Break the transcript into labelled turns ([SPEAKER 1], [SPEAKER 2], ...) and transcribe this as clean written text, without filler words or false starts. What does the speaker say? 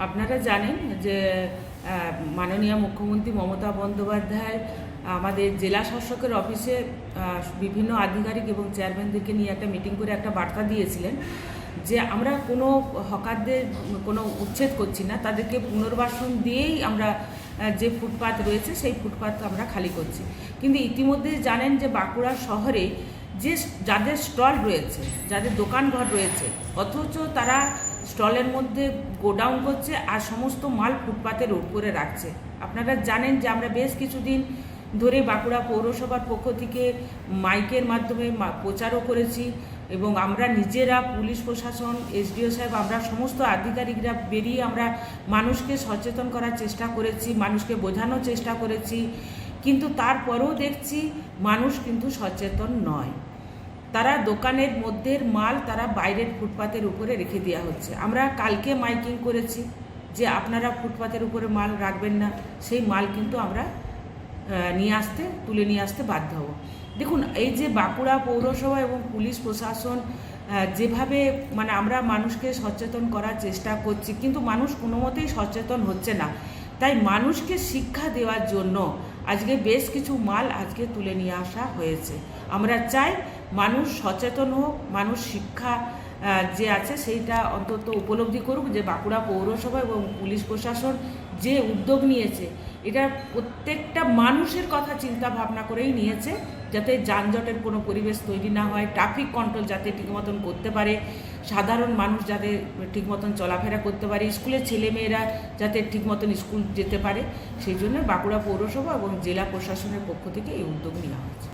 [SPEAKER 1] আপনারা জানেন যে মাননীয় মুখ্যমন্ত্রী মমতা বন্দ্যোপাধ্যায় আমাদের জেলা শাসকের অফিসে বিভিন্ন আধিকারিক এবং চেয়ারম্যানদেরকে নিয়ে একটা মিটিং করে একটা বার্তা দিয়েছিলেন যে আমরা কোনো হকারদের কোনো উচ্ছেদ করছি না, তাদেরকে পুনর্বাসন দিয়েই আমরা যে ফুটপাত রয়েছে সেই ফুটপাত আমরা খালি করছি। কিন্তু ইতিমধ্যে জানেন যে বাঁকুড়া শহরে যে যাদের স্টল রয়েছে, যাদের দোকানঘর রয়েছে, অথচ তারা স্টলের মধ্যে গোডাউন করছে আর সমস্ত মাল ফুটপাতের উপরে রাখছে। আপনারা জানেন যে আমরা বেশ কিছুদিন ধরে বাঁকুড়া পৌরসভার পক্ষ থেকে মাইকের মাধ্যমে প্রচারও করেছি এবং আমরা নিজেরা পুলিশ প্রশাসন, এসডিও সাহেব, আমরা সমস্ত আধিকারিকরা বেরিয়ে আমরা মানুষকে সচেতন করার চেষ্টা করেছি, মানুষকে বোঝানোর চেষ্টা করেছি। কিন্তু তারপরেও দেখছি মানুষ কিন্তু সচেতন নয়। তারা দোকানের মধ্যের মাল তারা বাইরের ফুটপাতের উপরে রেখে দেওয়া হচ্ছে। আমরা কালকে মাইকিং করেছি যে আপনারা ফুটপাতের উপরে মাল রাখবেন না, সেই মাল কিন্তু আমরা তুলে নিয়ে আসতে বাধ্য হব। দেখুন, এই যে বাঁকুড়া পৌরসভা এবং পুলিশ প্রশাসন যেভাবে আমরা মানুষকে সচেতন করার চেষ্টা করছি, কিন্তু মানুষ কোনো মতেই সচেতন হচ্ছে না। তাই মানুষকে শিক্ষা দেওয়ার জন্য আজকে বেশ কিছু মাল আজকে তুলে নিয়ে আসা হয়েছে। আমরা চাই মানুষ সচেতন হোক, মানুষ শিক্ষা যে আছে সেইটা অন্তত উপলব্ধি করুক যে বাঁকুড়া পৌরসভা এবং পুলিশ প্রশাসন যে উদ্যোগ নিয়েছে এটা প্রত্যেকটা মানুষের কথা চিন্তা ভাবনা করেই নিয়েছে, যাতে যানজটের কোনো পরিবেশ তৈরি না হয়, ট্রাফিক কন্ট্রোল যাতে ঠিক মতন করতে পারে, সাধারণ মানুষ যাতে ঠিক মতন চলাফেরা করতে পারে, স্কুলের ছেলেমেয়েরা যাতে ঠিক মতন স্কুল যেতে পারে, সেই জন্য বাঁকুড়া পৌরসভা এবং জেলা প্রশাসনের পক্ষ থেকে এই উদ্যোগ নেওয়া হয়েছে।